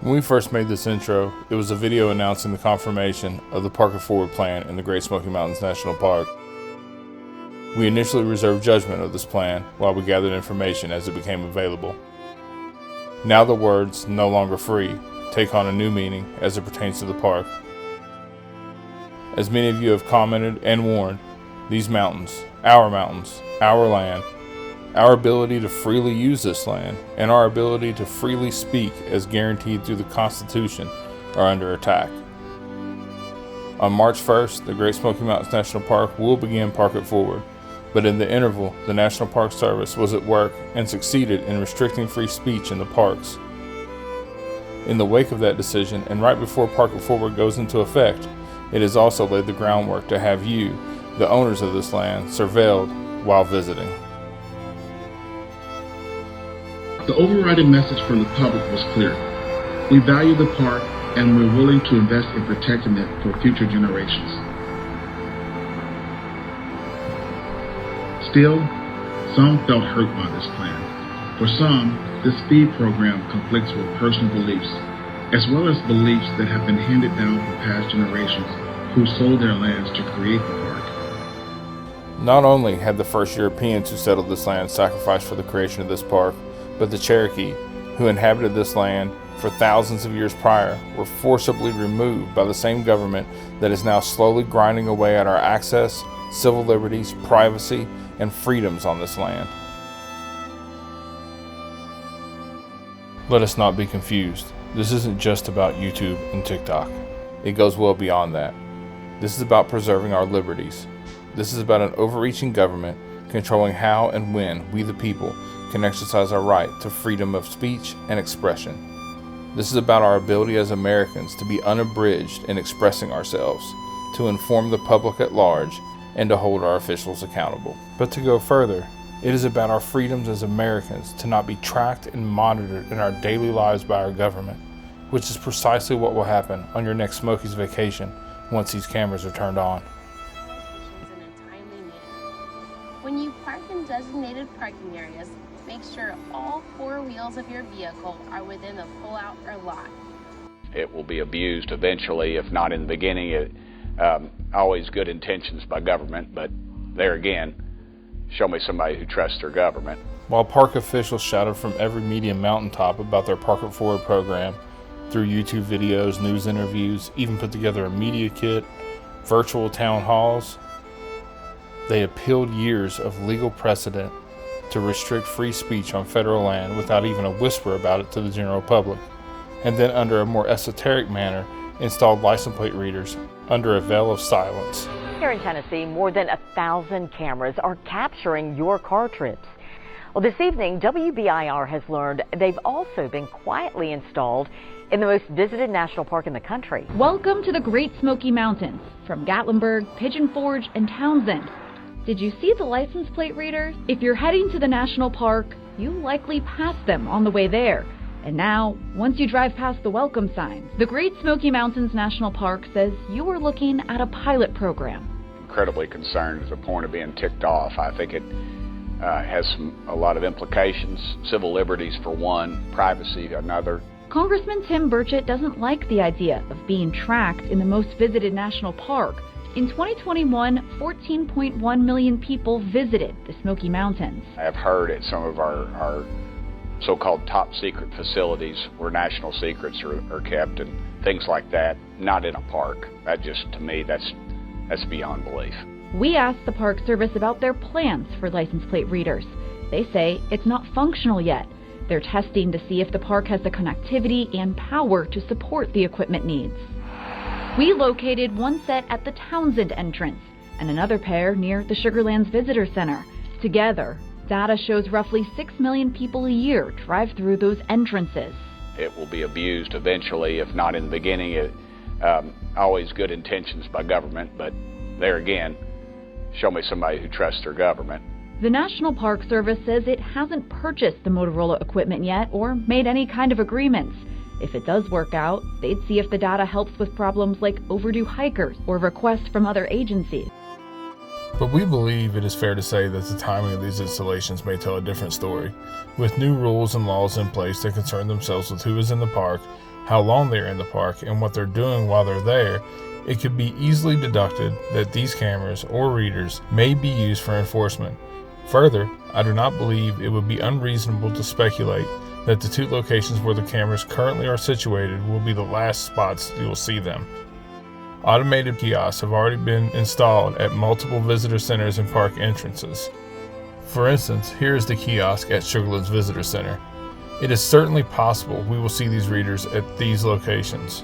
When we first made this intro, it was a video announcing the confirmation of the Park It Forward plan in the Great Smoky Mountains National Park. We initially reserved judgment of this plan while we gathered information as it became available. Now the words, "no longer free," take on a new meaning as it pertains to the park. As many of you have commented and warned, these mountains, our land, our ability to freely use this land, and our ability to freely speak as guaranteed through the Constitution are under attack. On March 1st, the Great Smoky Mountains National Park will begin Park It Forward, but in the interval, the National Park Service was at work and succeeded in restricting free speech in the parks. In the wake of that decision, and right before Park It Forward goes into effect, it has also laid the groundwork to have you, the owners of this land, surveilled while visiting. The overriding message from the public was clear. We value the park and we're willing to invest in protecting it for future generations. Still, some felt hurt by this plan. For some, this speed program conflicts with personal beliefs, as well as beliefs that have been handed down from past generations who sold their lands to create the park. Not only had the first Europeans who settled this land sacrificed for the creation of this park, but the Cherokee, who inhabited this land for thousands of years prior, were forcibly removed by the same government that is now slowly grinding away at our access, civil liberties, privacy, and freedoms on this land. Let us not be confused. This isn't just about YouTube and TikTok. It goes well beyond that. This is about preserving our liberties. This is about an overreaching government controlling how and when we the people can exercise our right to freedom of speech and expression. This is about our ability as Americans to be unabridged in expressing ourselves, to inform the public at large, and to hold our officials accountable. But to go further, it is about our freedoms as Americans to not be tracked and monitored in our daily lives by our government, which is precisely what will happen on your next Smoky's vacation once these cameras are turned on. In a timely manner. When you park in designated parking areas, make sure all four wheels of your vehicle are within the pull-out or lot. It will be abused eventually, if not in the beginning. Always good intentions by government, but there again, show me somebody who trusts their government. While park officials shouted from every media mountaintop about their Park It Forward program, through YouTube videos, news interviews, even put together a media kit, virtual town halls, they appealed years of legal precedent to restrict free speech on federal land without even a whisper about it to the general public, and then under a more esoteric manner installed license plate readers under a veil of silence. Here in Tennessee, more than 1,000 cameras are capturing your car trips. Well, this evening, WBIR has learned they've also been quietly installed in the most visited national park in the country. Welcome to the Great Smoky Mountains from Gatlinburg, Pigeon Forge, and Townsend. Did you see the license plate readers? If you're heading to the national park, you likely passed them on the way there. And now, once you drive past the welcome signs, the Great Smoky Mountains National Park says you are looking at a pilot program. Incredibly concerned to the point of being ticked off. I think it has a lot of implications. Civil liberties for one, privacy another. Congressman Tim Burchett doesn't like the idea of being tracked in the most visited national park. In 2021, 14.1 million people visited the Smoky Mountains. I have heard at some of our so-called top secret facilities where national secrets are kept and things like that, not in a park. That just, to me, that's beyond belief. We asked the Park Service about their plans for license plate readers. They say it's not functional yet. They're testing to see if the park has the connectivity and power to support the equipment needs. We located one set at the Townsend entrance and another pair near the Sugarlands Visitor Center. Together, data shows roughly 6 million people a year drive through those entrances. It will be abused eventually, if not in the beginning. Always good intentions by government, but there again, show me somebody who trusts their government. The National Park Service says it hasn't purchased the Motorola equipment yet or made any kind of agreements. If it does work out, they'd see if the data helps with problems like overdue hikers or requests from other agencies. But we believe it is fair to say that the timing of these installations may tell a different story, with new rules and laws in place that concern themselves with who is in the park, how long they're in the park, and what they're doing while they're there, it could be easily deducted that these cameras or readers may be used for enforcement. Further, I do not believe it would be unreasonable to speculate that the 2 locations where the cameras currently are situated will be the last spots you will see them. Automated kiosks have already been installed at multiple visitor centers and park entrances. For instance, here is the kiosk at Sugarlands Visitor Center. It is certainly possible we will see these readers at these locations.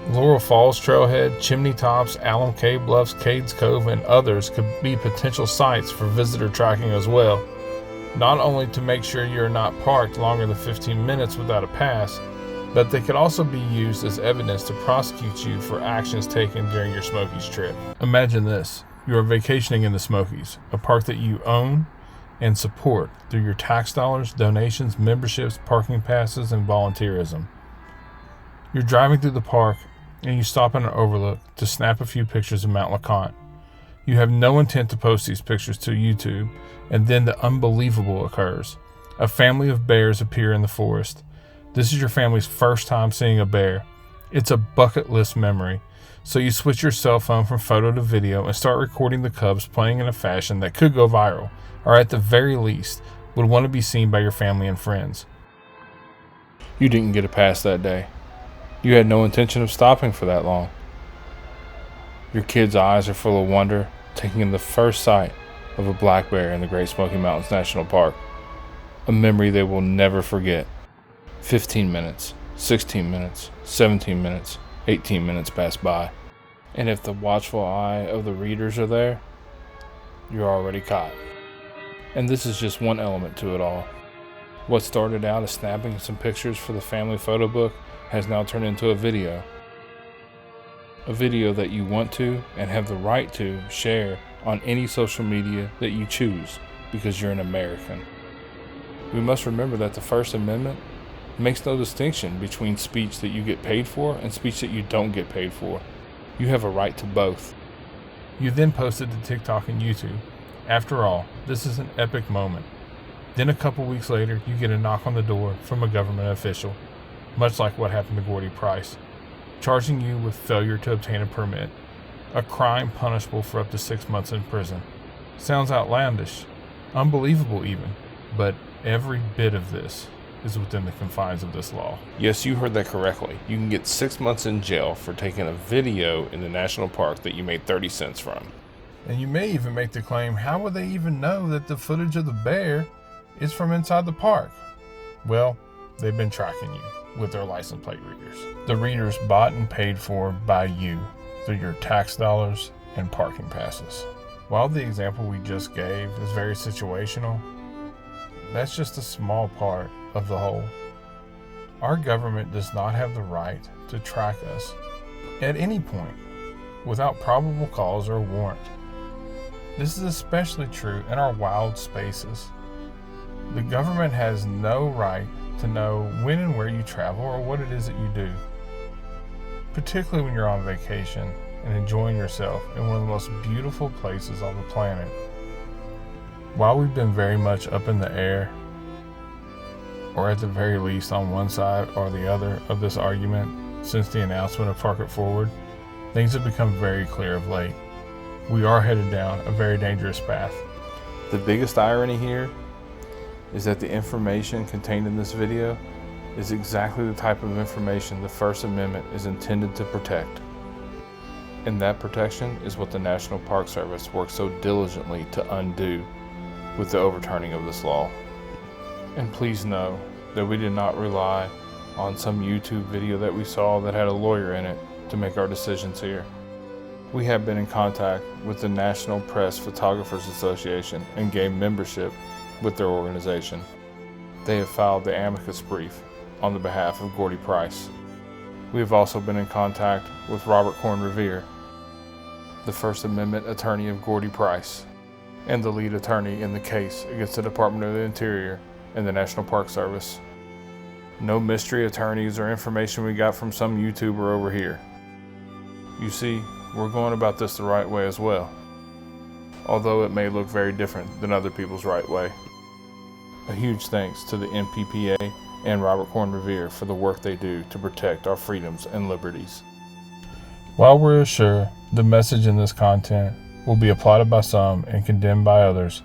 Laurel Falls Trailhead, Chimney Tops, Alum Cave Bluffs, Cades Cove, and others could be potential sites for visitor tracking as well. Not only to make sure you are not parked longer than 15 minutes without a pass, but they could also be used as evidence to prosecute you for actions taken during your Smokies trip. Imagine this. You are vacationing in the Smokies, a park that you own and support through your tax dollars, donations, memberships, parking passes, and volunteerism. You're driving through the park and you stop in an overlook to snap a few pictures of Mount LeConte. You have no intent to post these pictures to YouTube, and then the unbelievable occurs. A family of bears appear in the forest. This is your family's first time seeing a bear. It's a bucket list memory. So you switch your cell phone from photo to video and start recording the cubs playing in a fashion that could go viral, or at the very least, would want to be seen by your family and friends. You didn't get a pass that day. You had no intention of stopping for that long. Your kids' eyes are full of wonder, taking in the first sight of a black bear in the Great Smoky Mountains National Park. A memory they will never forget. 15 minutes, 16 minutes, 17 minutes, 18 minutes pass by. And if the watchful eye of the readers are there, you're already caught. And this is just one element to it all. What started out as snapping some pictures for the family photo book has now turned into a video. A video that you want to and have the right to share on any social media that you choose because you're an American. We must remember that the First Amendment makes no distinction between speech that you get paid for and speech that you don't get paid for. You have a right to both. You then posted to TikTok and YouTube. After all, this is an epic moment. Then a couple weeks later, you get a knock on the door from a government official, much like what happened to Gordy Price, charging you with failure to obtain a permit, a crime punishable for up to 6 months in prison. Sounds outlandish, unbelievable even, but every bit of this is within the confines of this law. Yes, you heard that correctly. You can get 6 months in jail for taking a video in the national park that you made 30 cents from. And you may even make the claim, how would they even know that the footage of the bear is from inside the park? Well, they've been tracking you with their license plate readers. The readers bought and paid for by you through your tax dollars and parking passes. While the example we just gave is very situational, that's just a small part of the whole. Our government does not have the right to track us at any point without probable cause or warrant. This is especially true in our wild spaces. The government has no right to know when and where you travel or what it is that you do, particularly when you're on vacation and enjoying yourself in one of the most beautiful places on the planet. While we've been very much up in the air, or at the very least on one side or the other of this argument since the announcement of Park It Forward, things have become very clear of late. We are headed down a very dangerous path. The biggest irony here is that the information contained in this video is exactly the type of information the First Amendment is intended to protect. And that protection is what the National Park Service works so diligently to undo with the overturning of this law. And please know that we did not rely on some YouTube video that we saw that had a lawyer in it to make our decisions here. We have been in contact with the National Press Photographers Association and gained membership with their organization. They have filed the amicus brief on the behalf of Gordy Price. We have also been in contact with Robert Corn Revere, the First Amendment attorney of Gordy Price, and the lead attorney in the case against the Department of the Interior and the National Park Service. No mystery attorneys or information we got from some YouTuber over here. You see, we're going about this the right way as well, although it may look very different than other people's right way. A huge thanks to the NPPA and Robert Corn Revere for the work they do to protect our freedoms and liberties. While we're sure the message in this content will be applauded by some and condemned by others,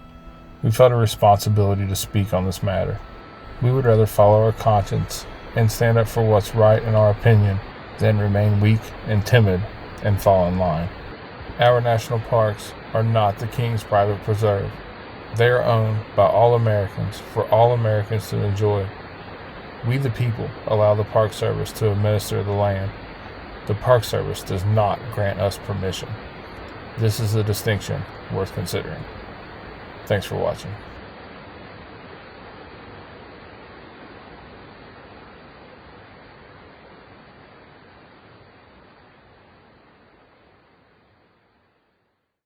we felt a responsibility to speak on this matter. We would rather follow our conscience and stand up for what's right in our opinion than remain weak and timid and fall in line. Our national parks are not the king's private preserve. They are owned by all Americans for all Americans to enjoy. We the people allow the Park Service to administer the land. The Park Service does not grant us permission. This is a distinction worth considering. Thanks for watching.